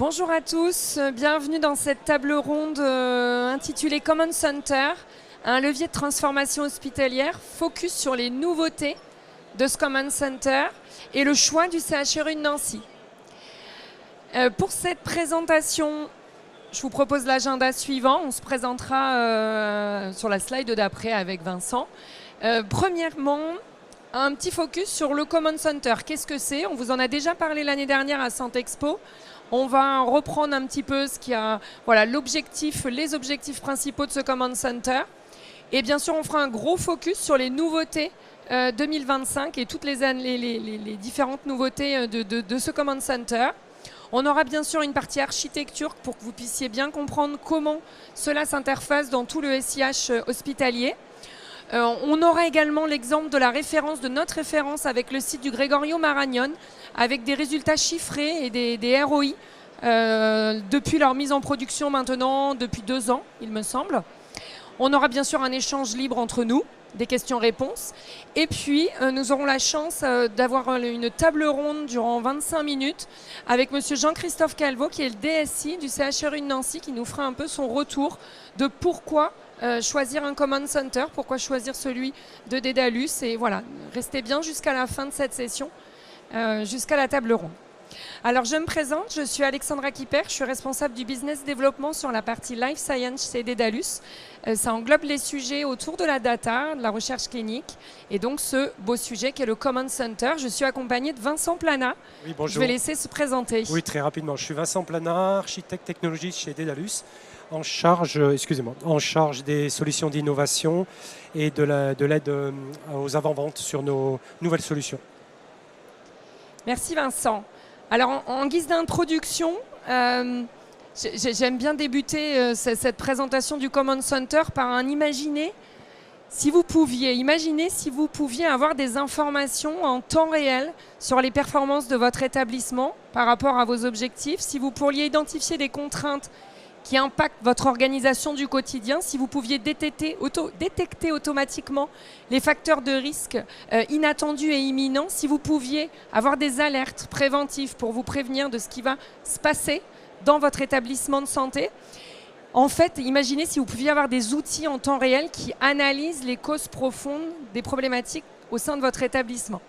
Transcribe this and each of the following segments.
Bonjour à tous, bienvenue dans cette table ronde intitulée Command Center, un levier de transformation hospitalière focus sur les nouveautés de ce Command Center et le choix du CHRU de Nancy. Pour cette présentation, je vous propose l'agenda suivant. On se présentera sur la slide d'après avec Vincent. Premièrement, un petit focus sur le Command Center. Qu'est-ce que c'est? On vous en a déjà parlé l'année dernière à Santexpo. On va reprendre un petit peu ce qui a, voilà, les objectifs principaux de ce Command Center. Et bien sûr, on fera un gros focus sur les nouveautés 2025 et toutes les différentes nouveautés de ce Command Center. On aura bien sûr une partie architecture pour que vous puissiez bien comprendre comment cela s'interface dans tout le SIH hospitalier. On aura également l'exemple de notre référence avec le site du Gregorio Marañón, avec des résultats chiffrés et des ROI depuis leur mise en production maintenant, depuis 2 ans, il me semble. On aura bien sûr un échange libre entre nous, des questions-réponses. Et puis, nous aurons la chance d'avoir une table ronde durant 25 minutes avec monsieur Jean-Christophe Calvo, qui est le DSI du CHRU de Nancy, qui nous fera un peu son retour de pourquoi choisir un Command Center, pourquoi choisir celui de Dédalus. Et voilà, restez bien jusqu'à la fin de cette session, jusqu'à la table ronde. Alors, je me présente, je suis Alexandra Kipper, je suis responsable du business développement sur la partie Life Science chez Dédalus. Ça englobe les sujets autour de la data, de la recherche clinique, et donc ce beau sujet qui est le Command Center. Je suis accompagnée de Vincent Plana. Oui, bonjour. Je vais laisser se présenter. Oui, très rapidement. Je suis Vincent Plana, architecte technologiste chez Dédalus, en charge des solutions d'innovation et de l'aide aux avant-ventes sur nos nouvelles solutions. Merci Vincent. Alors, en guise d'introduction, j'aime bien débuter cette présentation du Command Center par un imaginez si vous pouviez avoir des informations en temps réel sur les performances de votre établissement par rapport à vos objectifs, si vous pourriez identifier des contraintes qui impactent votre organisation du quotidien, si vous pouviez détecter automatiquement les facteurs de risque inattendus et imminents, si vous pouviez avoir des alertes préventives pour vous prévenir de ce qui va se passer dans votre établissement de santé. En fait, imaginez si vous pouviez avoir des outils en temps réel qui analysent les causes profondes des problématiques au sein de votre établissement.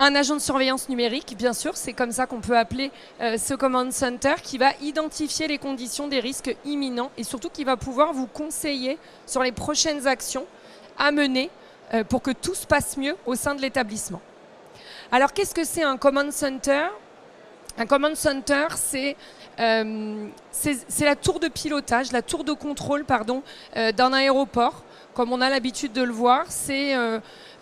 Un agent de surveillance numérique, bien sûr, c'est comme ça qu'on peut appeler ce Command Center, qui va identifier les conditions des risques imminents et surtout qui va pouvoir vous conseiller sur les prochaines actions à mener pour que tout se passe mieux au sein de l'établissement. Alors, qu'est-ce que c'est un Command Center? Un Command Center, c'est la tour de pilotage, la tour de contrôle, d'un aéroport, comme on a l'habitude de le voir. C'est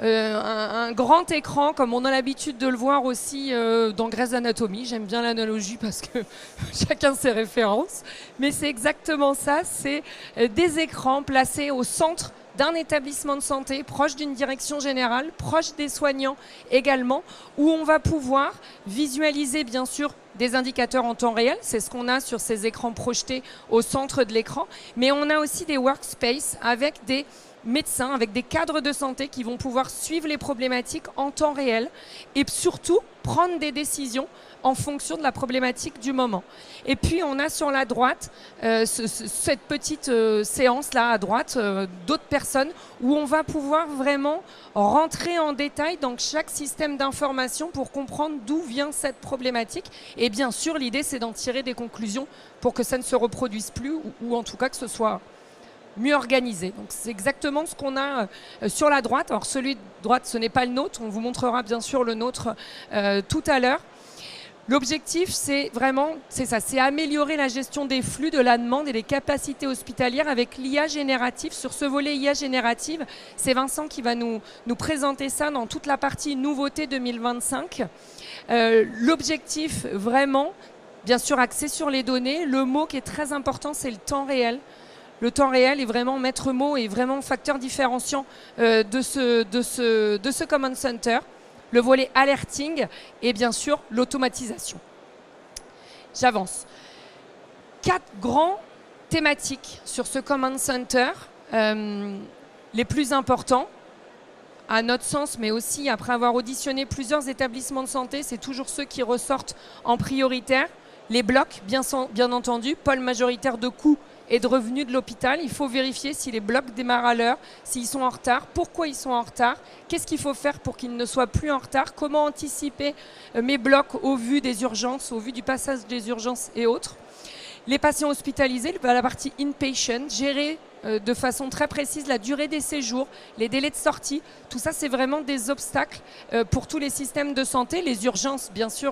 un grand écran, comme on a l'habitude de le voir aussi dans Grey's Anatomy. J'aime bien l'analogie parce que chacun ses références. Mais c'est exactement ça, c'est des écrans placés au centre d'un établissement de santé, proche d'une direction générale, proche des soignants également, où on va pouvoir visualiser bien sûr des indicateurs en temps réel, c'est ce qu'on a sur ces écrans projetés au centre de l'écran, mais on a aussi des workspaces avec des médecins, avec des cadres de santé qui vont pouvoir suivre les problématiques en temps réel et surtout prendre des décisions en fonction de la problématique du moment. Et puis on a sur la droite cette petite séance-là à droite d'autres personnes où on va pouvoir vraiment rentrer en détail dans chaque système d'information pour comprendre d'où vient cette problématique. Et bien sûr, l'idée, c'est d'en tirer des conclusions pour que ça ne se reproduise plus ou en tout cas que ce soit mieux organisé. Donc c'est exactement ce qu'on a sur la droite. Alors celui de droite, ce n'est pas le nôtre. On vous montrera bien sûr le nôtre tout à l'heure. L'objectif, c'est améliorer la gestion des flux, de la demande et des capacités hospitalières avec l'IA générative. Sur ce volet IA générative, c'est Vincent qui va nous présenter ça dans toute la partie nouveauté 2025. L'objectif, vraiment, bien sûr, axé sur les données. Le mot qui est très important, c'est le temps réel. Le temps réel est vraiment maître mot et vraiment facteur différenciant de ce Command Center. Le volet alerting et bien sûr l'automatisation. J'avance. 4 grands thématiques sur ce Command Center, les plus importants. à notre sens, mais aussi après avoir auditionné plusieurs établissements de santé, c'est toujours ceux qui ressortent en prioritaire. Les blocs, bien entendu, pôle majoritaire de coûts et de revenus de l'hôpital. Il faut vérifier si les blocs démarrent à l'heure, s'ils sont en retard, pourquoi ils sont en retard, qu'est-ce qu'il faut faire pour qu'ils ne soient plus en retard, comment anticiper mes blocs au vu des urgences, au vu du passage des urgences et autres. Les patients hospitalisés, la partie inpatient, gérer de façon très précise la durée des séjours, les délais de sortie. Tout ça, c'est vraiment des obstacles pour tous les systèmes de santé. Les urgences, bien sûr,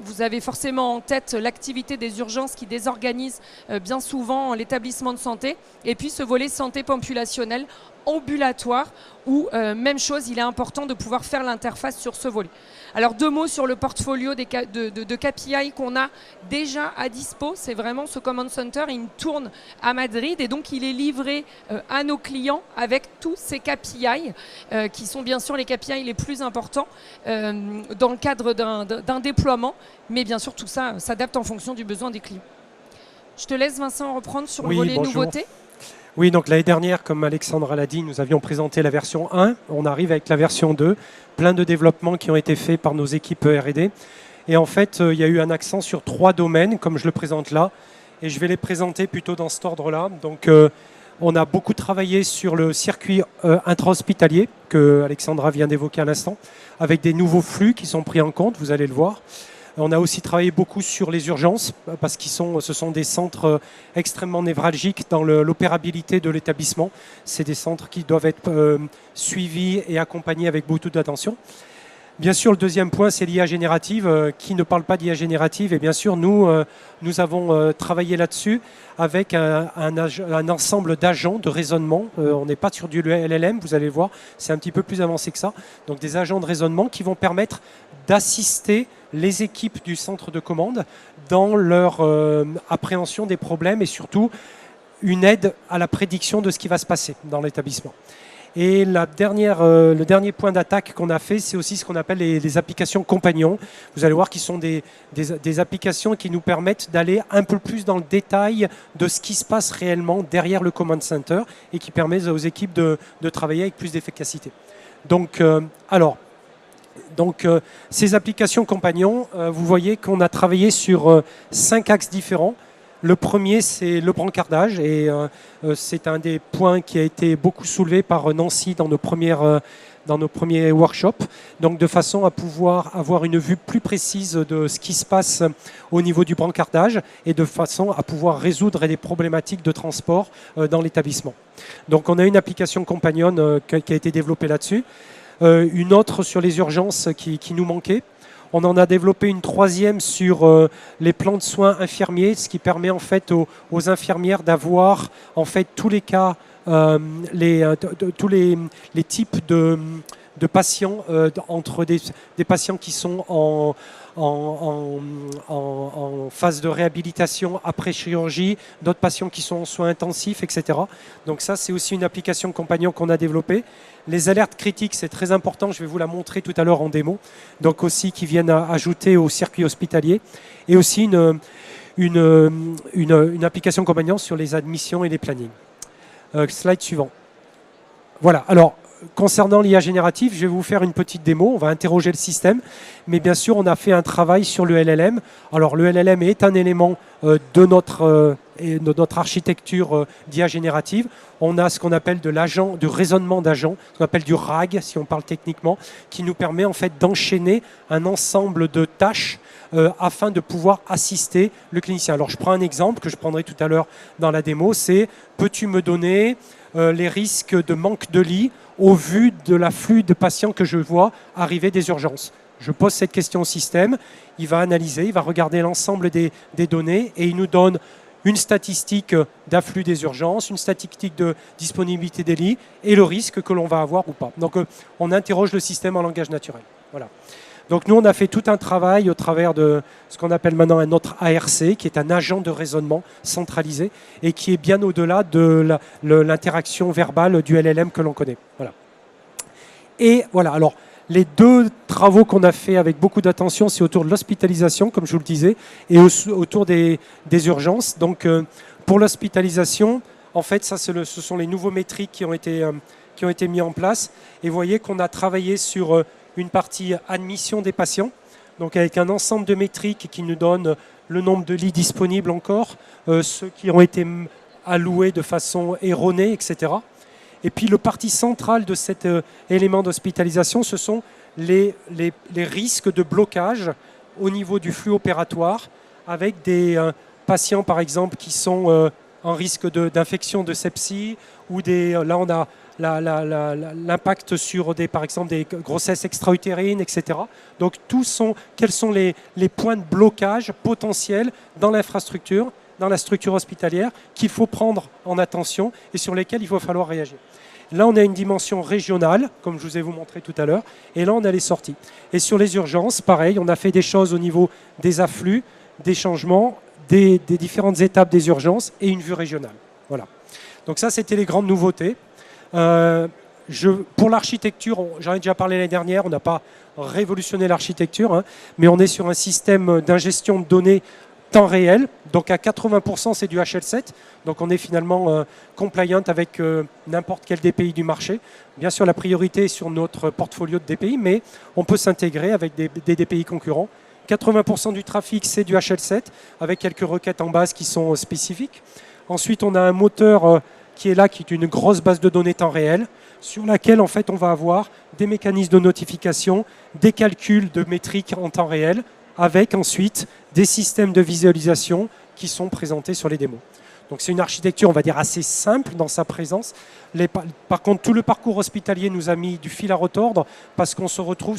vous avez forcément en tête l'activité des urgences qui désorganise bien souvent l'établissement de santé. Et puis ce volet santé populationnelle, ambulatoire, où même chose, il est important de pouvoir faire l'interface sur ce volet. Alors 2 mots sur le portfolio de KPI qu'on a déjà à dispo. C'est vraiment ce Command Center, il tourne à Madrid et donc il est livré à nos clients avec tous ces KPI qui sont bien sûr les KPI les plus importants dans le cadre d'un déploiement. Mais bien sûr, tout ça s'adapte en fonction du besoin des clients. Je te laisse, Vincent, reprendre sur le volet nouveautés. Oui, donc l'année dernière, comme Alexandra l'a dit, nous avions présenté la version 1. On arrive avec la version 2. Plein de développements qui ont été faits par nos équipes R&D. Et en fait, il y a eu un accent sur 3 domaines, comme je le présente là. Et je vais les présenter plutôt dans cet ordre-là. Donc, on a beaucoup travaillé sur le circuit intra-hospitalier, que Alexandra vient d'évoquer à l'instant, avec des nouveaux flux qui sont pris en compte, vous allez le voir. On a aussi travaillé beaucoup sur les urgences, parce que ce sont des centres extrêmement névralgiques dans l'opérabilité de l'établissement. C'est des centres qui doivent être suivis et accompagnés avec beaucoup d'attention. Bien sûr, le deuxième point, c'est l'IA générative. Qui ne parle pas d'IA générative? Et bien sûr, nous avons travaillé là-dessus avec un ensemble d'agents de raisonnement. On n'est pas sur du LLM, vous allez voir, c'est un petit peu plus avancé que ça. Donc des agents de raisonnement qui vont permettre d'assister les équipes du centre de commande dans leur appréhension des problèmes et surtout une aide à la prédiction de ce qui va se passer dans l'établissement. Et le dernier point d'attaque qu'on a fait, c'est aussi ce qu'on appelle les applications compagnons. Vous allez voir qu'ils sont des applications qui nous permettent d'aller un peu plus dans le détail de ce qui se passe réellement derrière le Command Center et qui permettent aux équipes de travailler avec plus d'efficacité. Donc, ces applications compagnons, vous voyez qu'on a travaillé sur 5 axes différents. Le premier, c'est le brancardage et c'est un des points qui a été beaucoup soulevé par Nancy dans nos premiers workshops. Donc de façon à pouvoir avoir une vue plus précise de ce qui se passe au niveau du brancardage et de façon à pouvoir résoudre des problématiques de transport dans l'établissement. Donc on a une application compagnon qui a été développée là-dessus. Une autre sur les urgences qui nous manquait. On en a développé une 3e sur les plans de soins infirmiers, ce qui permet en fait aux infirmières d'avoir en fait tous les cas, tous les types de patients entre des patients qui sont en phase de réhabilitation après chirurgie, d'autres patients qui sont en soins intensifs, etc. Donc ça, c'est aussi une application compagnon qu'on a développée. Les alertes critiques, c'est très important, je vais vous la montrer tout à l'heure en démo, donc aussi qui viennent ajouter au circuit hospitalier. Et aussi une application compagnon sur les admissions et les plannings. Slide suivant. Voilà, alors concernant l'IA générative, je vais vous faire une petite démo, on va interroger le système, mais bien sûr on a fait un travail sur le LLM. Alors le LLM est un élément de notre architecture d'IA générative. On a ce qu'on appelle du raisonnement d'agent, ce qu'on appelle du RAG si on parle techniquement, qui nous permet en fait d'enchaîner un ensemble de tâches afin de pouvoir assister le clinicien. Alors je prends un exemple que je prendrai tout à l'heure dans la démo, c'est peux-tu me donner les risques de manque de lit au vu de l'afflux de patients que je vois arriver des urgences. Je pose cette question au système, il va analyser, il va regarder l'ensemble des données et il nous donne une statistique d'afflux des urgences, une statistique de disponibilité des lits et le risque que l'on va avoir ou pas. Donc on interroge le système en langage naturel. Voilà. Donc nous, on a fait tout un travail au travers de ce qu'on appelle maintenant un autre ARC, qui est un agent de raisonnement centralisé et qui est bien au-delà de l'interaction verbale du LLM que l'on connaît. Voilà. Et voilà, alors les 2 travaux qu'on a fait avec beaucoup d'attention, c'est autour de l'hospitalisation, comme je vous le disais, et autour des urgences. Donc pour l'hospitalisation, En fait, ça, ce sont les nouveaux métriques qui ont été mis en place. Et vous voyez qu'on a travaillé sur une partie admission des patients, donc avec un ensemble de métriques qui nous donne le nombre de lits disponibles encore, ceux qui ont été alloués de façon erronée, etc. Et puis le parti central de cet élément d'hospitalisation, ce sont les risques de blocage au niveau du flux opératoire, avec des patients, par exemple, qui sont en risque d'infection de sepsie, ou là on a l'impact sur par exemple des grossesses extra-utérines, etc. Donc quels sont les points de blocage potentiels dans l'infrastructure, dans la structure hospitalière, qu'il faut prendre en attention et sur lesquels il va falloir réagir. Là, on a une dimension régionale, comme je vous ai montré tout à l'heure, et là, on a les sorties. Et sur les urgences, pareil, on a fait des choses au niveau des afflux, des changements, des différentes étapes des urgences et une vue régionale. Voilà. Donc ça, c'était les grandes nouveautés. Pour l'architecture, j'en ai déjà parlé l'année dernière, on n'a pas révolutionné l'architecture, hein, mais on est sur un système d'ingestion de données temps réel, donc à 80% c'est du HL7, donc on est finalement compliant avec n'importe quel DPI du marché. Bien sûr la priorité est sur notre portfolio de DPI, mais on peut s'intégrer avec des DPI concurrents. 80% du trafic c'est du HL7, avec quelques requêtes en base qui sont spécifiques. Ensuite on a un moteur qui est là, qui est une grosse base de données temps réel, sur laquelle en fait on va avoir des mécanismes de notification, des calculs de métriques en temps réel, avec ensuite des systèmes de visualisation qui sont présentés sur les démos. Donc c'est une architecture, on va dire, assez simple dans sa présence. Par contre, tout le parcours hospitalier nous a mis du fil à retordre parce qu'on se retrouve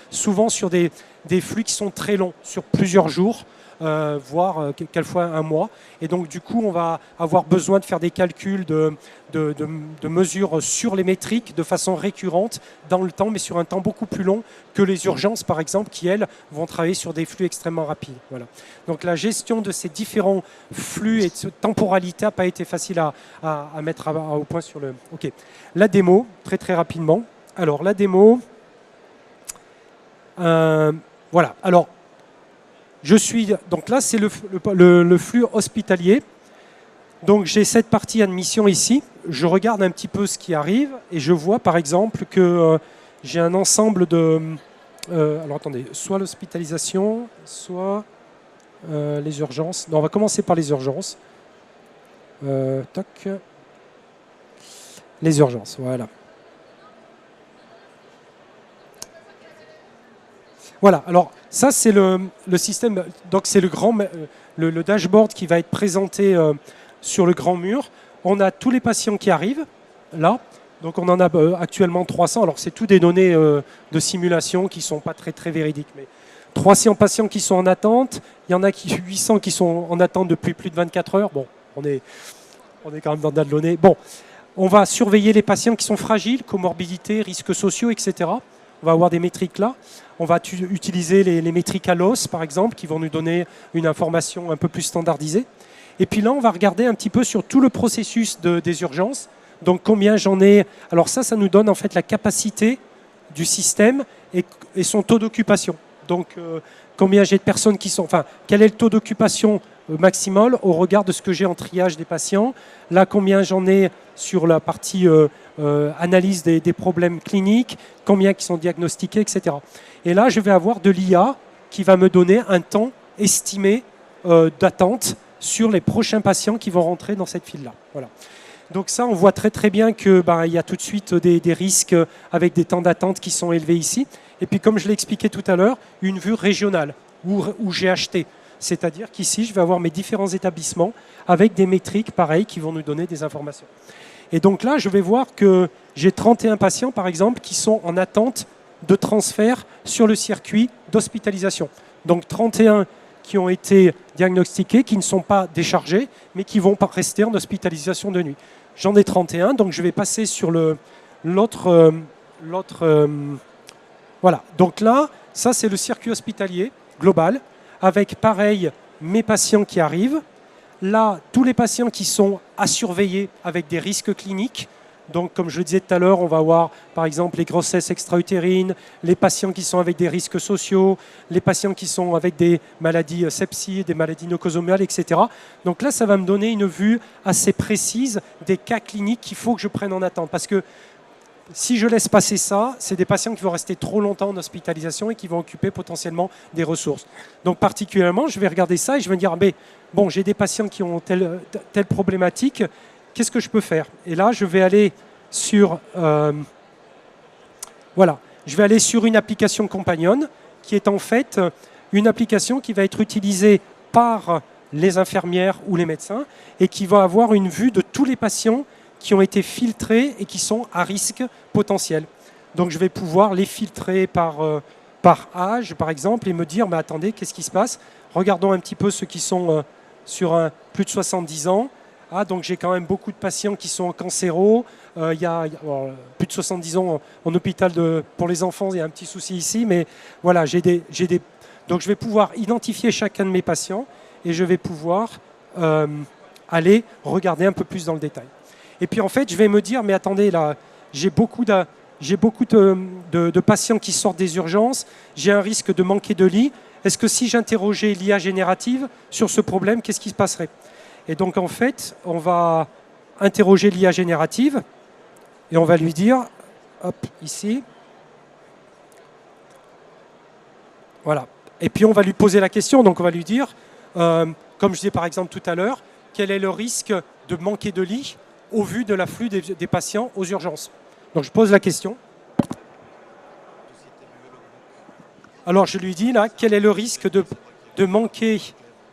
souvent sur des flux qui sont très longs, sur plusieurs jours, voire quelquefois un mois. Et donc du coup, on va avoir besoin de faire des calculs de mesures sur les métriques de façon récurrente dans le temps, mais sur un temps beaucoup plus long que les urgences, par exemple, qui, elles, vont travailler sur des flux extrêmement rapides. Voilà. Donc la gestion de ces différents flux et de cette temporalité n'a pas été facile à mettre au point sur le... OK. La démo, très très rapidement. Alors la démo... voilà. Alors, donc là, c'est le flux hospitalier. Donc j'ai cette partie admission ici. Je regarde un petit peu ce qui arrive et je vois par exemple que j'ai un ensemble de... alors attendez, soit l'hospitalisation, soit les urgences. Non, on va commencer par les urgences. Toc. Les urgences, voilà. Voilà, alors ça c'est le système, donc c'est le dashboard qui va être présenté sur le grand mur. On a tous les patients qui arrivent, là, donc on en a actuellement 300, alors c'est tout des données de simulation qui ne sont pas très très véridiques, mais 300 patients qui sont en attente, il y en a 800 qui sont en attente depuis plus de 24 heures, bon, on est quand même dans de la donnée. Bon, on va surveiller les patients qui sont fragiles, comorbidités, risques sociaux, etc. On va avoir des métriques là. On va utiliser les métriques à l'os, par exemple, qui vont nous donner une information un peu plus standardisée. Et puis là, on va regarder un petit peu sur tout le processus des urgences. Donc, combien j'en ai. Alors ça nous donne en fait la capacité du système et son taux d'occupation. Donc, combien j'ai de personnes qui sont... Enfin, quel est le taux d'occupation maximal au regard de ce que j'ai en triage des patients. Là, combien j'en ai sur la partie analyse des problèmes cliniques, combien qui sont diagnostiqués, etc. Et là, je vais avoir de l'IA qui va me donner un temps estimé d'attente sur les prochains patients qui vont rentrer dans cette file-là. Voilà. Donc ça, on voit très très bien qu'il y a tout de suite des risques avec des temps d'attente qui sont élevés ici. Et puis, comme je l'ai expliqué tout à l'heure, une vue régionale où j'ai acheté. C'est-à-dire qu'ici, je vais avoir mes différents établissements avec des métriques pareilles qui vont nous donner des informations. Et donc là, je vais voir que j'ai 31 patients, par exemple, qui sont en attente de transfert sur le circuit d'hospitalisation. Donc 31 qui ont été diagnostiqués, qui ne sont pas déchargés, mais qui vont rester en hospitalisation de nuit. J'en ai 31, donc je vais passer sur l'autre... voilà. Donc là, ça c'est le circuit hospitalier global, avec pareil mes patients qui arrivent. Là, tous les patients qui sont à surveiller avec des risques cliniques, Donc, comme je le disais tout à l'heure, on va avoir par exemple les grossesses extra-utérines, les patients qui sont avec des risques sociaux, les patients qui sont avec des maladies sepsis, des maladies nosocomiales, etc. Donc là, ça va me donner une vue assez précise des cas cliniques qu'il faut que je prenne en attente. Parce que si je laisse passer ça, c'est des patients qui vont rester trop longtemps en hospitalisation et qui vont occuper potentiellement des ressources. Donc particulièrement, je vais regarder ça et je vais me dire, mais bon, j'ai des patients qui ont telle problématique, qu'est-ce que je peux faire? Et là, je vais aller sur, voilà, je vais aller sur une application Companion qui est en fait une application qui va être utilisée par les infirmières ou les médecins et qui va avoir une vue de tous les patients qui ont été filtrés et qui sont à risque potentiel. Donc je vais pouvoir les filtrer par âge, par exemple, et me dire, mais attendez, qu'est-ce qui se passe? Regardons un petit peu ceux qui sont sur plus de 70 ans. Ah, donc j'ai quand même beaucoup de patients qui sont cancéraux. Il y a plus de 70 ans en hôpital pour les enfants, il y a un petit souci ici, mais voilà, donc je vais pouvoir identifier chacun de mes patients et je vais pouvoir aller regarder un peu plus dans le détail. Et puis en fait, je vais me dire, mais attendez, là, j'ai beaucoup de patients qui sortent des urgences, j'ai un risque de manquer de lit. Est-ce que si j'interrogeais l'IA générative sur ce problème, qu'est-ce qui se passerait? Et donc en fait, on va interroger l'IA générative et on va lui dire, hop, ici, voilà. Et puis on va lui poser la question, donc on va lui dire, comme je disais par exemple tout à l'heure, quel est le risque de manquer de lit au vu de l'afflux des patients aux urgences? Donc je pose la question. Alors je lui dis là, quel est le risque de manquer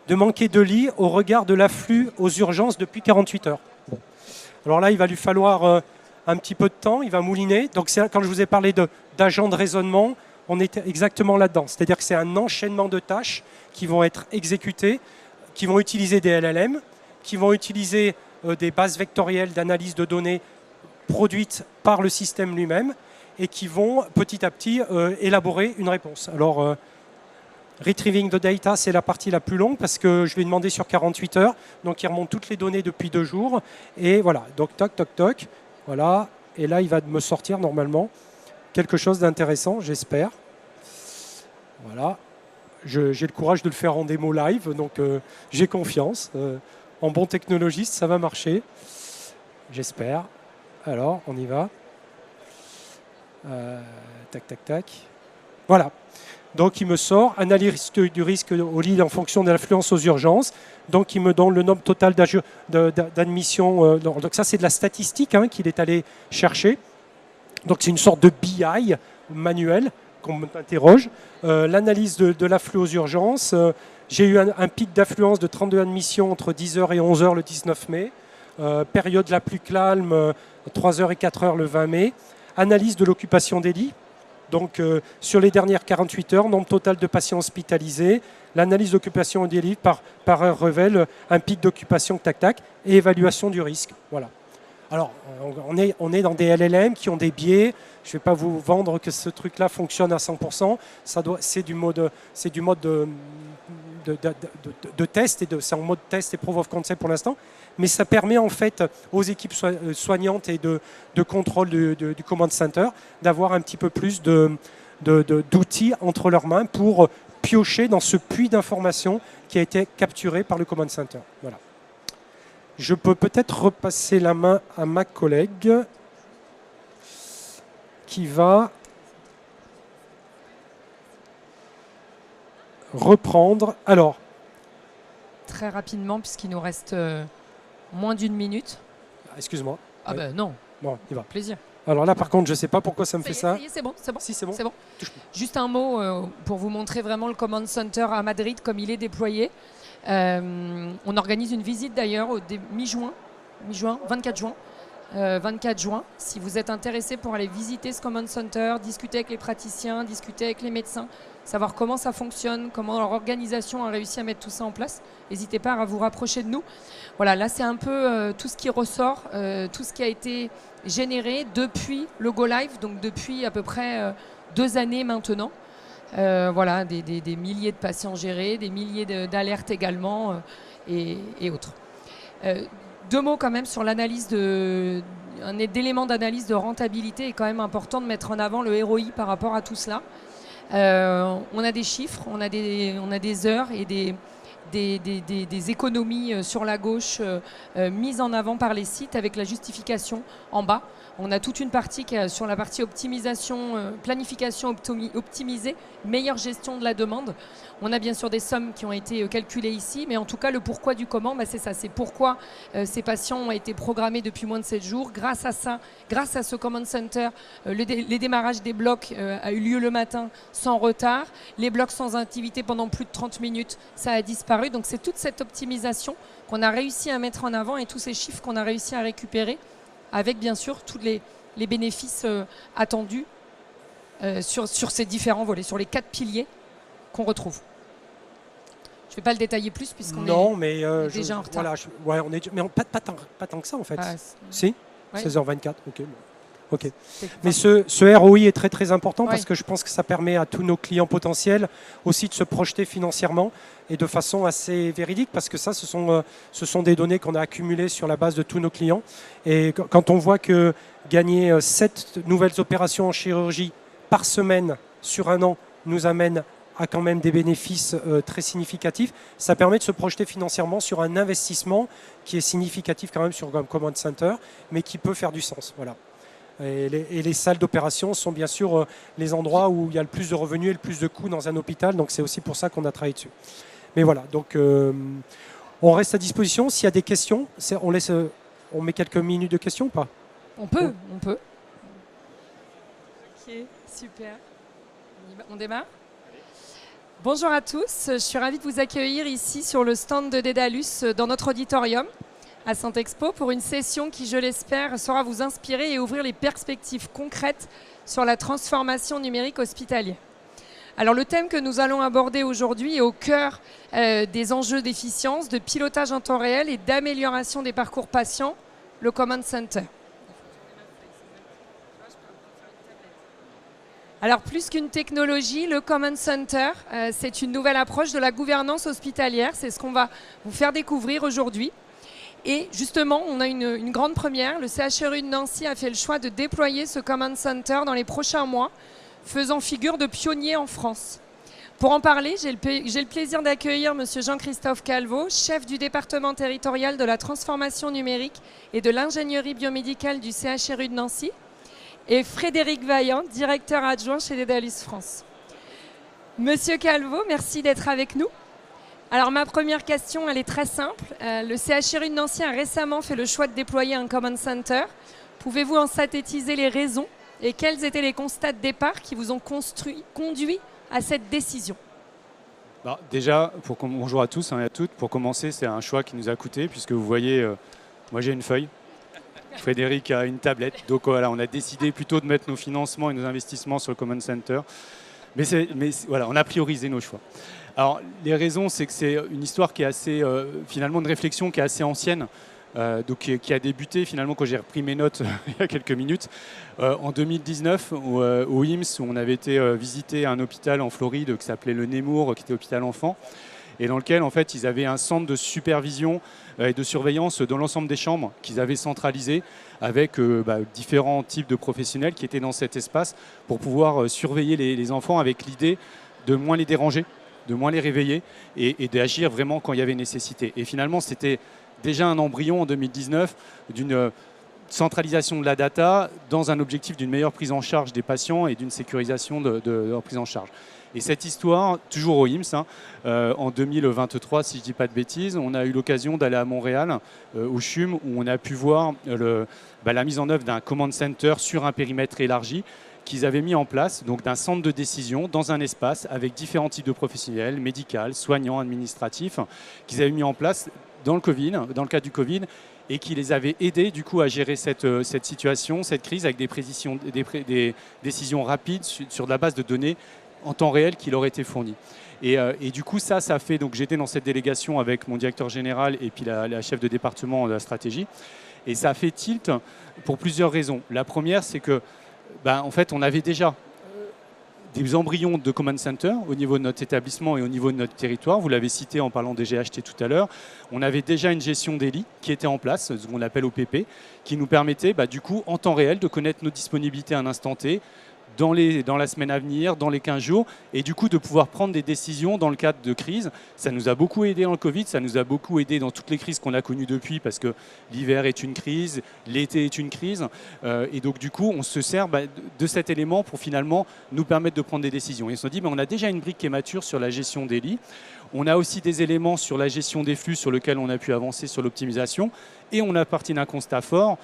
de lit au regard de l'afflux aux urgences depuis 48 heures? Bon. Alors là, il va lui falloir un petit peu de temps, il va mouliner. Donc quand je vous ai parlé d'agents de raisonnement, on est exactement là-dedans. C'est-à-dire que c'est un enchaînement de tâches qui vont être exécutées, qui vont utiliser des LLM, qui vont utiliser des bases vectorielles d'analyse de données produites par le système lui-même et qui vont petit à petit élaborer une réponse. Alors, retrieving the data, c'est la partie la plus longue parce que je lui ai demandé sur 48 heures, donc il remonte toutes les données depuis 2 jours. Et voilà, donc toc, toc, toc, voilà. Et là, il va me sortir normalement quelque chose d'intéressant, j'espère. Voilà. J'ai le courage de le faire en démo live, donc j'ai confiance. En bon technologiste, ça va marcher. J'espère. Alors, on y va. Tac, tac, tac. Voilà. Donc, il me sort analyse du risque au lit en fonction de l'affluence aux urgences. Donc, il me donne le nombre total d'admissions. Donc, ça, c'est de la statistique qu'il est allé chercher. Donc, c'est une sorte de BI manuel qu'on m'interroge. L'analyse de l'afflux aux urgences. J'ai eu un pic d'affluence de 32 admissions entre 10h et 11h le 19 mai. Période la plus calme, 3h et 4h le 20 mai. Analyse de l'occupation des lits. Donc, sur les dernières 48 heures, nombre total de patients hospitalisés. L'analyse d'occupation des lits par heure révèle un pic d'occupation, tac, tac, et évaluation du risque. Voilà. Alors, on est dans des LLM qui ont des biais. Je ne vais pas vous vendre que ce truc-là fonctionne à 100%. C'est du mode de test, c'est en mode test et proof of concept pour l'instant. Mais ça permet en fait aux équipes soignantes et de contrôle du command center d'avoir un petit peu plus d'outils entre leurs mains pour piocher dans ce puits d'informations qui a été capturé par le command center. Voilà. Je peux peut-être repasser la main à ma collègue qui va reprendre. Alors, très rapidement, puisqu'il nous reste moins d'1 minute. Excuse-moi. Ah ouais. Ben non. Bon, il va. Plaisir. Alors là, par contre, je ne sais pas pourquoi ça me fait ça. C'est bon, c'est bon. Si, c'est bon. C'est bon. Juste un mot pour vous montrer vraiment le Command Center à Madrid, comme il est déployé. On organise une visite d'ailleurs au mi-juin, 24 juin. 24 juin, si vous êtes intéressé pour aller visiter ce Command Center, discuter avec les praticiens, discuter avec les médecins, savoir comment ça fonctionne, comment leur organisation a réussi à mettre tout ça en place, n'hésitez pas à vous rapprocher de nous. Voilà, là c'est un peu tout ce qui ressort, tout ce qui a été généré depuis le Go Live, donc depuis à peu près 2 années maintenant. Voilà, des milliers de patients gérés, des milliers d'alertes également et autres. 2 mots quand même sur l'analyse d'élément d'analyse de rentabilité est quand même important de mettre en avant le ROI par rapport à tout cela. On a des chiffres, on a des heures et des économies sur la gauche mises en avant par les sites avec la justification en bas. On a toute une partie qui est sur la partie optimisation, planification optimisée, meilleure gestion de la demande. On a bien sûr des sommes qui ont été calculées ici, mais en tout cas, le pourquoi du comment, c'est ça. C'est pourquoi ces patients ont été programmés depuis moins de 7 jours. Grâce à ça, grâce à ce Command Center, les démarrages des blocs a eu lieu le matin sans retard. Les blocs sans activité pendant plus de 30 minutes, ça a disparu. Donc c'est toute cette optimisation qu'on a réussi à mettre en avant et tous ces chiffres qu'on a réussi à récupérer, avec bien sûr tous les bénéfices attendus sur ces différents volets, sur les 4 piliers qu'on retrouve. Je ne vais pas le détailler plus puisqu'on est déjà en retard. Voilà, mais pas tant que ça en fait. Si ouais. 16h24, ok. Ok. Mais ce ROI est très très important parce que je pense que ça permet à tous nos clients potentiels aussi de se projeter financièrement et de façon assez véridique parce que ça, ce sont des données qu'on a accumulées sur la base de tous nos clients. Et quand on voit que gagner 7 nouvelles opérations en chirurgie par semaine sur un an nous amène à quand même des bénéfices très significatifs, ça permet de se projeter financièrement sur un investissement qui est significatif quand même sur un Command Center, mais qui peut faire du sens. Voilà. Et les salles d'opération sont bien sûr les endroits où il y a le plus de revenus et le plus de coûts dans un hôpital. Donc c'est aussi pour ça qu'on a travaillé dessus. Mais voilà, donc on reste à disposition. S'il y a des questions, on met quelques minutes de questions ou pas? On peut. Ok, super. On démarre? Bonjour à tous, je suis ravie de vous accueillir ici sur le stand de Dedalus dans notre auditorium à Saint-Expo pour une session qui, je l'espère, saura vous inspirer et ouvrir les perspectives concrètes sur la transformation numérique hospitalière. Alors le thème que nous allons aborder aujourd'hui est au cœur des enjeux d'efficience, de pilotage en temps réel et d'amélioration des parcours patients, le Command Center. Alors plus qu'une technologie, le Command Center, c'est une nouvelle approche de la gouvernance hospitalière. C'est ce qu'on va vous faire découvrir aujourd'hui. Et justement, on a une grande première. Le CHRU de Nancy a fait le choix de déployer ce Command Center dans les prochains mois, faisant figure de pionnier en France. Pour en parler, j'ai le plaisir d'accueillir M. Jean-Christophe Calvo, chef du département territorial de la transformation numérique et de l'ingénierie biomédicale du CHRU de Nancy, et Frédéric Vaillant, directeur adjoint chez Dedalus France. Monsieur Calvo, merci d'être avec nous. Alors ma première question, elle est très simple. Le CHRU de Nancy a récemment fait le choix de déployer un Command Center. Pouvez-vous en synthétiser les raisons et quels étaient les constats de départ qui vous ont conduit à cette décision? Déjà, bonjour à tous et à toutes. Pour commencer, c'est un choix qui nous a coûté puisque vous voyez, moi j'ai une feuille. Frédéric a une tablette. Donc voilà, on a décidé plutôt de mettre nos financements et nos investissements sur le Command Center. Mais voilà, on a priorisé nos choix. Alors, les raisons, c'est que c'est une histoire qui est assez, finalement, une réflexion qui est assez ancienne, donc qui a débuté finalement quand j'ai repris mes notes il y a quelques minutes, en 2019 au IMSS, où on avait été visiter un hôpital en Floride qui s'appelait le Nemours, qui était hôpital enfant, et dans lequel en fait ils avaient un centre de supervision et de surveillance dans l'ensemble des chambres qu'ils avaient centralisé avec différents types de professionnels qui étaient dans cet espace pour pouvoir surveiller les enfants avec l'idée de moins les déranger, de moins les réveiller et d'agir vraiment quand il y avait nécessité. Et finalement, c'était déjà un embryon en 2019 d'une centralisation de la data dans un objectif d'une meilleure prise en charge des patients et d'une sécurisation de leur prise en charge. Et cette histoire, toujours au IMSS, en 2023, si je ne dis pas de bêtises, on a eu l'occasion d'aller à Montréal, au CHUM, où on a pu voir la mise en œuvre d'un Command Center sur un périmètre élargi qu'ils avaient mis en place, donc d'un centre de décision dans un espace avec différents types de professionnels, médicaux, soignants, administratifs, qu'ils avaient mis en place dans le cadre du Covid, et qui les avait aidés du coup à gérer cette situation, cette crise, avec des décisions rapides sur de la base de données en temps réel qui leur étaient fournies. Et du coup, ça fait, donc j'étais dans cette délégation avec mon directeur général et puis la chef de département de la stratégie, et ça a fait tilt pour plusieurs raisons. La première, c'est que en fait, on avait déjà des embryons de command center au niveau de notre établissement et au niveau de notre territoire. Vous l'avez cité en parlant des GHT tout à l'heure. On avait déjà une gestion des lits qui était en place, ce qu'on appelle OPP, qui nous permettait du coup en temps réel de connaître nos disponibilités à un instant T, dans la semaine à venir, dans les 15 jours, et du coup de pouvoir prendre des décisions dans le cadre de crise. Ça nous a beaucoup aidé dans le Covid, ça nous a beaucoup aidé dans toutes les crises qu'on a connues depuis, parce que l'hiver est une crise, l'été est une crise, et donc du coup on se sert de cet élément pour finalement nous permettre de prendre des décisions. Et on se dit, on a déjà une brique qui est mature sur la gestion des lits, on a aussi des éléments sur la gestion des flux sur lesquels on a pu avancer sur l'optimisation, et on a parti d'un constat fort,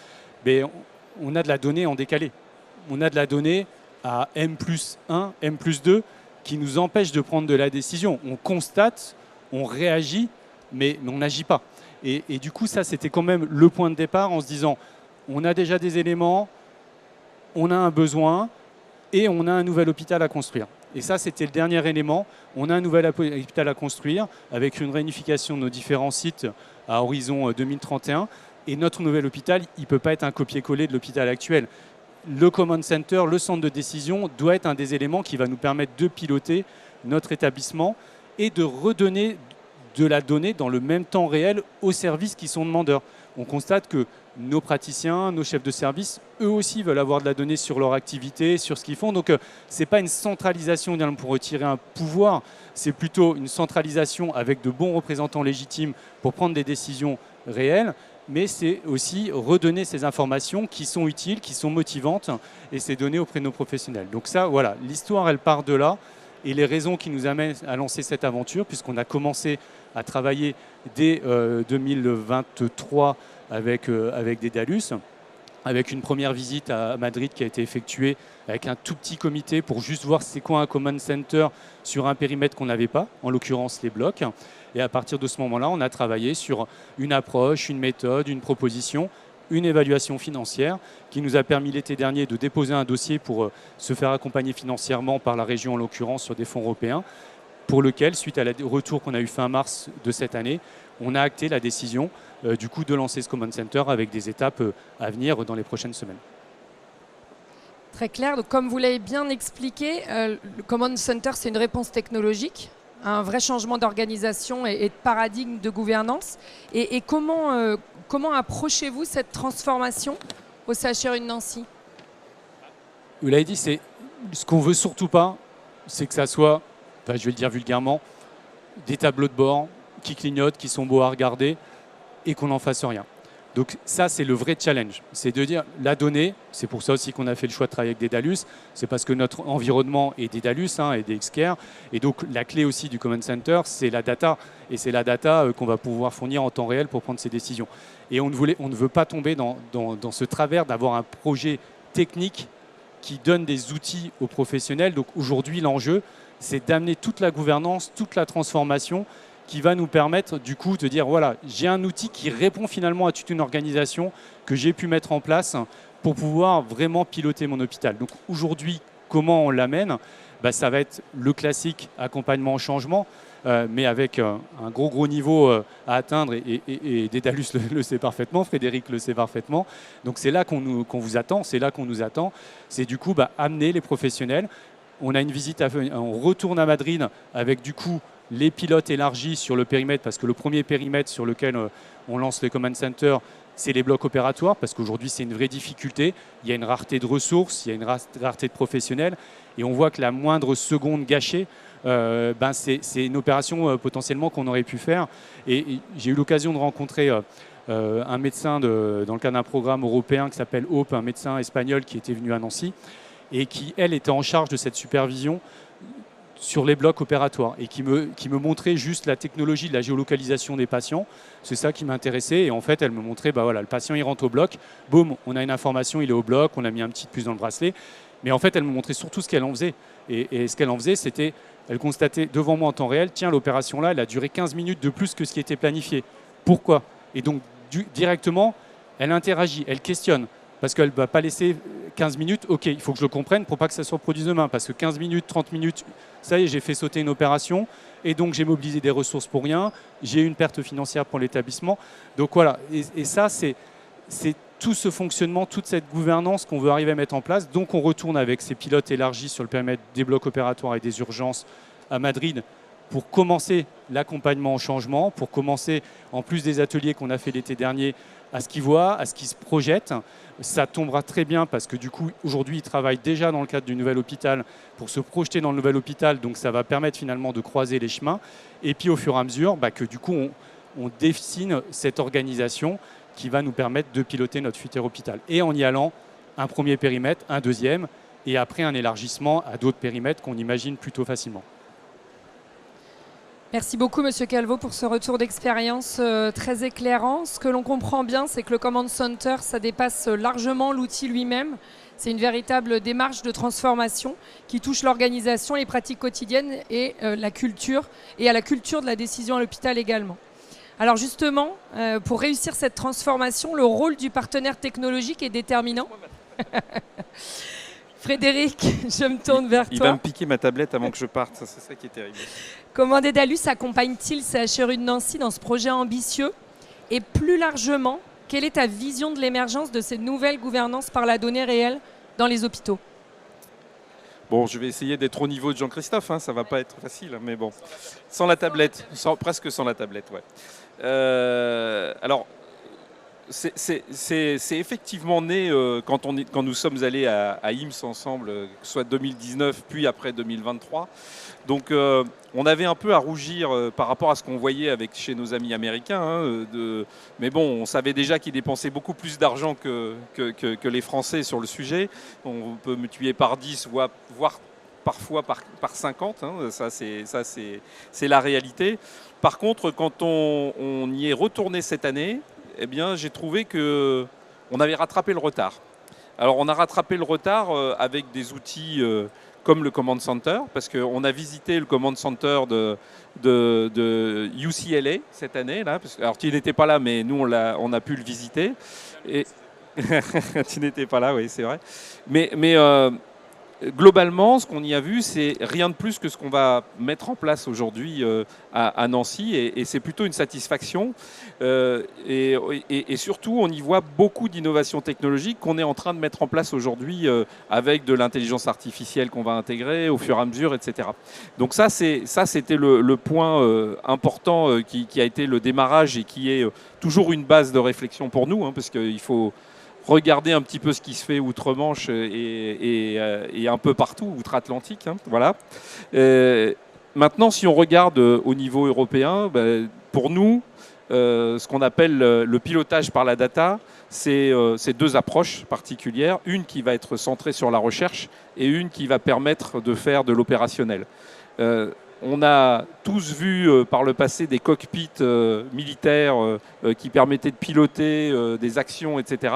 on a de la donnée en décalé. On a de la donnée à M+1, M+2, qui nous empêche de prendre de la décision. On constate, on réagit, mais on n'agit pas. Et du coup, ça, c'était quand même le point de départ en se disant, on a déjà des éléments, on a un besoin et on a un nouvel hôpital à construire. Et ça, c'était le dernier élément. On a un nouvel hôpital à construire avec une réunification de nos différents sites à horizon 2031. Et notre nouvel hôpital, il ne peut pas être un copier-coller de l'hôpital actuel. Le command center, le centre de décision, doit être un des éléments qui va nous permettre de piloter notre établissement et de redonner de la donnée dans le même temps réel aux services qui sont demandeurs. On constate que nos praticiens, nos chefs de service, eux aussi veulent avoir de la donnée sur leur activité, sur ce qu'ils font. Donc, ce n'est pas une centralisation pour retirer un pouvoir, c'est plutôt une centralisation avec de bons représentants légitimes pour prendre des décisions réelles. Mais c'est aussi redonner ces informations qui sont utiles, qui sont motivantes, et c'est donné auprès de nos professionnels. Donc ça, voilà, l'histoire, elle part de là, et les raisons qui nous amènent à lancer cette aventure, puisqu'on a commencé à travailler dès 2023 avec Dédalus, avec une première visite à Madrid qui a été effectuée avec un tout petit comité pour juste voir c'est quoi un command center sur un périmètre qu'on n'avait pas, en l'occurrence les blocs. Et à partir de ce moment-là, on a travaillé sur une approche, une méthode, une proposition, une évaluation financière qui nous a permis l'été dernier de déposer un dossier pour se faire accompagner financièrement par la région, en l'occurrence sur des fonds européens, pour lequel, suite à au retour qu'on a eu fin mars de cette année, on a acté la décision du coup de lancer ce Command Center avec des étapes à venir dans les prochaines semaines. Très clair. Donc, comme vous l'avez bien expliqué, le Command Center, c'est une réponse technologique, un vrai changement d'organisation et de paradigme de gouvernance. Et comment approchez-vous cette transformation au CHRU de Nancy? Vous l'avez dit, c'est ce qu'on veut surtout pas, c'est que ça soit, je vais le dire vulgairement, des tableaux de bord qui clignotent, qui sont beaux à regarder et qu'on n'en fasse rien. Donc ça, c'est le vrai challenge. C'est de dire la donnée, c'est pour ça aussi qu'on a fait le choix de travailler avec Dédalus, c'est parce que notre environnement est Dédalus et DXCare. Et donc la clé aussi du Command Center, c'est la data. Et c'est la data qu'on va pouvoir fournir en temps réel pour prendre ces décisions. Et on ne veut pas tomber dans ce travers d'avoir un projet technique qui donne des outils aux professionnels. Donc aujourd'hui, l'enjeu, c'est d'amener toute la gouvernance, toute la transformation qui va nous permettre du coup de dire voilà, j'ai un outil qui répond finalement à toute une organisation que j'ai pu mettre en place pour pouvoir vraiment piloter mon hôpital. Donc aujourd'hui, comment on l'amène? Ça va être le classique accompagnement au changement, mais avec un gros niveau à atteindre et Dédalus le sait parfaitement, Frédéric le sait parfaitement. Donc c'est là qu'on vous attend, c'est là qu'on nous attend. C'est du coup amener les professionnels. On a une visite, on retourne à Madrid avec du coup les pilotes élargis sur le périmètre, parce que le premier périmètre sur lequel on lance les command centers, c'est les blocs opératoires, parce qu'aujourd'hui c'est une vraie difficulté. Il y a une rareté de ressources, il y a une rareté de professionnels, et on voit que la moindre seconde gâchée, c'est une opération potentiellement qu'on aurait pu faire. Et j'ai eu l'occasion de rencontrer un médecin dans le cadre d'un programme européen qui s'appelle HOPE, un médecin espagnol qui était venu à Nancy, et qui, elle, était en charge de cette supervision sur les blocs opératoires et qui me montrait juste la technologie de la géolocalisation des patients. C'est ça qui m'intéressait. Et en fait, elle me montrait, le patient, il rentre au bloc, boum, on a une information, il est au bloc, on a mis un petit puce dans le bracelet. Mais en fait, elle me montrait surtout ce qu'elle en faisait. Et ce qu'elle en faisait, c'était, elle constatait devant moi en temps réel, tiens, l'opération là, elle a duré 15 minutes de plus que ce qui était planifié. Pourquoi? Et donc, directement, elle interagit, elle questionne. Parce qu'elle ne va pas laisser 15 minutes, ok, il faut que je le comprenne pour pas que ça se reproduise demain. Parce que 15 minutes, 30 minutes, ça y est, j'ai fait sauter une opération et donc j'ai mobilisé des ressources pour rien, j'ai eu une perte financière pour l'établissement. Donc voilà, et ça, c'est tout ce fonctionnement, toute cette gouvernance qu'on veut arriver à mettre en place. Donc on retourne avec ces pilotes élargis sur le périmètre des blocs opératoires et des urgences à Madrid pour commencer l'accompagnement au changement, pour commencer, en plus des ateliers qu'on a fait l'été dernier, à ce qu'ils voient, à ce qu'ils se projettent. Ça tombera très bien parce que du coup, aujourd'hui, ils travaillent déjà dans le cadre du nouvel hôpital pour se projeter dans le nouvel hôpital. Donc ça va permettre finalement de croiser les chemins. Et puis au fur et à mesure, que du coup, on dessine cette organisation qui va nous permettre de piloter notre futur hôpital. Et en y allant, un premier périmètre, un deuxième, et après un élargissement à d'autres périmètres qu'on imagine plutôt facilement. Merci beaucoup, Monsieur Calvo, pour ce retour d'expérience très éclairant. Ce que l'on comprend bien, c'est que le Command Center, ça dépasse largement l'outil lui-même. C'est une véritable démarche de transformation qui touche l'organisation, les pratiques quotidiennes et la culture, et à la culture de la décision à l'hôpital également. Alors justement, pour réussir cette transformation, le rôle du partenaire technologique est déterminant. Frédéric, je me tourne vers toi. Il va me piquer ma tablette avant que je parte, c'est ça qui est terrible. Comment Dédalus accompagne-t-il CHRU de Nancy dans ce projet ambitieux? Et plus largement, quelle est ta vision de l'émergence de cette nouvelle gouvernance par la donnée réelle dans les hôpitaux? Bon, je vais essayer d'être au niveau de Jean-Christophe, ça va pas être facile, mais bon. Sans la tablette, presque sans la tablette, ouais. Alors, c'est effectivement né quand nous sommes allés à IMSS ensemble, soit 2019 puis après 2023. Donc on avait un peu à rougir par rapport à ce qu'on voyait chez nos amis américains. Mais bon, on savait déjà qu'ils dépensaient beaucoup plus d'argent que les Français sur le sujet. On peut multiplier par 10, voire parfois par 50. Ça, c'est la réalité. Par contre, quand on y est retourné cette année, eh bien, j'ai trouvé qu'on avait rattrapé le retard. Alors, on a rattrapé le retard avec des outils comme le Command Center, parce qu'on a visité le Command Center de UCLA cette année. Là, alors, tu n'étais pas là, mais nous, on a pu le visiter. Et tu n'étais pas là, oui, c'est vrai. Mais globalement, ce qu'on y a vu, c'est rien de plus que ce qu'on va mettre en place aujourd'hui à Nancy, et c'est plutôt une satisfaction. Et surtout, on y voit beaucoup d'innovations technologiques qu'on est en train de mettre en place aujourd'hui avec de l'intelligence artificielle qu'on va intégrer au fur et à mesure, etc. Donc ça, c'était le point important qui a été le démarrage et qui est toujours une base de réflexion pour nous, parce qu'il faut regarder un petit peu ce qui se fait outre-Manche et un peu partout, outre-Atlantique. Voilà. Maintenant, si on regarde au niveau européen, pour nous, ce qu'on appelle le pilotage par la data, c'est deux approches particulières. Une qui va être centrée sur la recherche et une qui va permettre de faire de l'opérationnel. On a tous vu par le passé des cockpits militaires qui permettaient de piloter des actions, etc.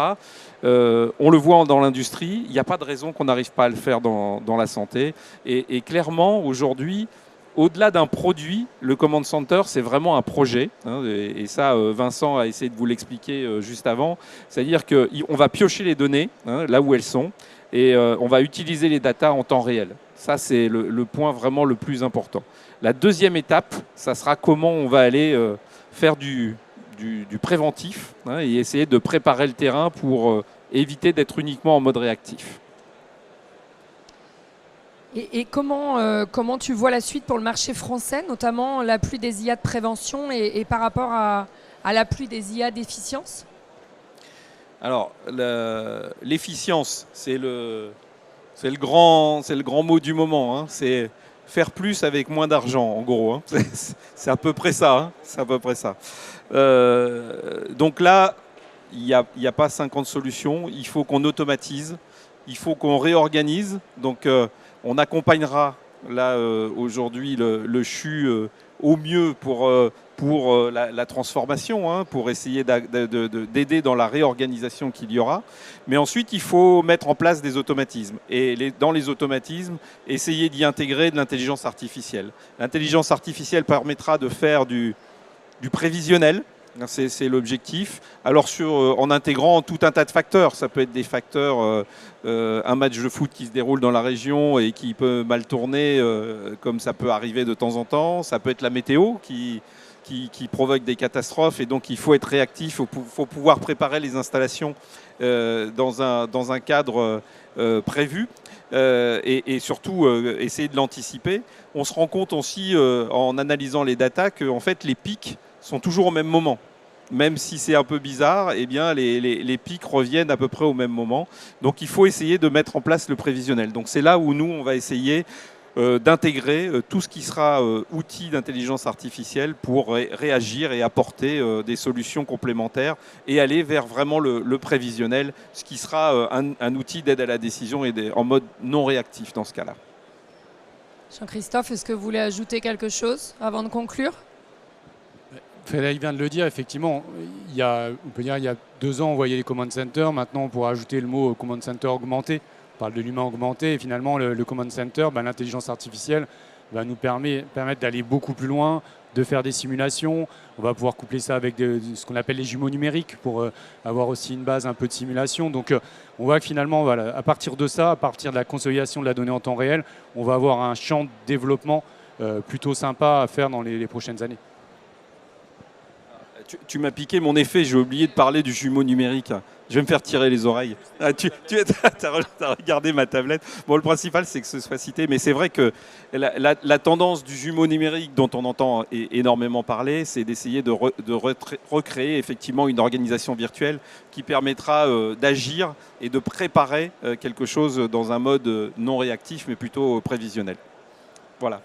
On le voit dans l'industrie. Il n'y a pas de raison qu'on n'arrive pas à le faire dans la santé. Et clairement, aujourd'hui, au-delà d'un produit, le Command Center, c'est vraiment un projet. Et ça, Vincent a essayé de vous l'expliquer juste avant. C'est-à-dire qu'on va piocher les données là où elles sont et on va utiliser les datas en temps réel. Ça, c'est le point vraiment le plus important. La deuxième étape, ça sera comment on va aller faire du préventif et essayer de préparer le terrain pour éviter d'être uniquement en mode réactif. Et comment tu vois la suite pour le marché français, notamment l'appui des IA de prévention et par rapport à l'appui des IA d'efficience? Alors, l'efficience, c'est le grand mot du moment. C'est faire plus avec moins d'argent, en gros. C'est à peu près ça. C'est à peu près ça. Donc là, il n'y a pas 50 solutions. Il faut qu'on automatise. Il faut qu'on réorganise. Donc, on accompagnera là aujourd'hui le CHU au mieux pour la transformation, pour essayer d'aider dans la réorganisation qu'il y aura. Mais ensuite, il faut mettre en place des automatismes. Et dans les automatismes, essayer d'y intégrer de l'intelligence artificielle. L'intelligence artificielle permettra de faire du prévisionnel. C'est l'objectif. Alors en intégrant tout un tas de facteurs. Ça peut être des facteurs, un match de foot qui se déroule dans la région et qui peut mal tourner, comme ça peut arriver de temps en temps. Ça peut être la météo qui qui provoquent des catastrophes. Et donc, il faut être réactif, il faut pouvoir préparer les installations dans un cadre prévu. Et surtout essayer de l'anticiper. On se rend compte aussi en analysant les datas que en fait, les pics sont toujours au même moment. Même si c'est un peu bizarre, eh bien, les pics reviennent à peu près au même moment. Donc il faut essayer de mettre en place le prévisionnel. Donc c'est là où nous, on va essayer d'intégrer tout ce qui sera outil d'intelligence artificielle pour réagir et apporter des solutions complémentaires et aller vers vraiment le prévisionnel, ce qui sera un outil d'aide à la décision et en mode non réactif dans ce cas-là. Jean-Christophe, est-ce que vous voulez ajouter quelque chose avant de conclure? Frédéric vient de le dire, effectivement, on peut dire il y a 2 ans, on voyait les command centers. Maintenant, on pourra ajouter le mot command center augmenté. On parle de l'humain augmenté. Et finalement, le command center, l'intelligence artificielle, va nous permettre d'aller beaucoup plus loin, de faire des simulations. On va pouvoir coupler ça avec ce qu'on appelle les jumeaux numériques pour avoir aussi une base un peu de simulation. Donc, on voit que finalement, voilà, à partir de ça, à partir de la consolidation de la donnée en temps réel, on va avoir un champ de développement plutôt sympa à faire dans les prochaines années. Tu m'as piqué mon effet, j'ai oublié de parler du jumeau numérique. Je vais me faire tirer les oreilles. Tu as regardé ma tablette. Bon, le principal, c'est que ce soit cité, mais c'est vrai que la tendance du jumeau numérique dont on entend énormément parler, c'est d'essayer de recréer effectivement une organisation virtuelle qui permettra d'agir et de préparer quelque chose dans un mode non réactif, mais plutôt prévisionnel. Voilà.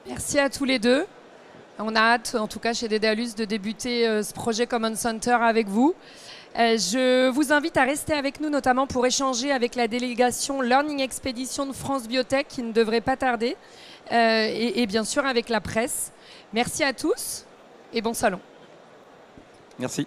Merci à tous les deux. On a hâte, en tout cas chez Daedalus, de débuter ce projet Command Center avec vous. Je vous invite à rester avec nous, notamment pour échanger avec la délégation Learning Expedition de France Biotech, qui ne devrait pas tarder, et bien sûr avec la presse. Merci à tous et bon salon. Merci.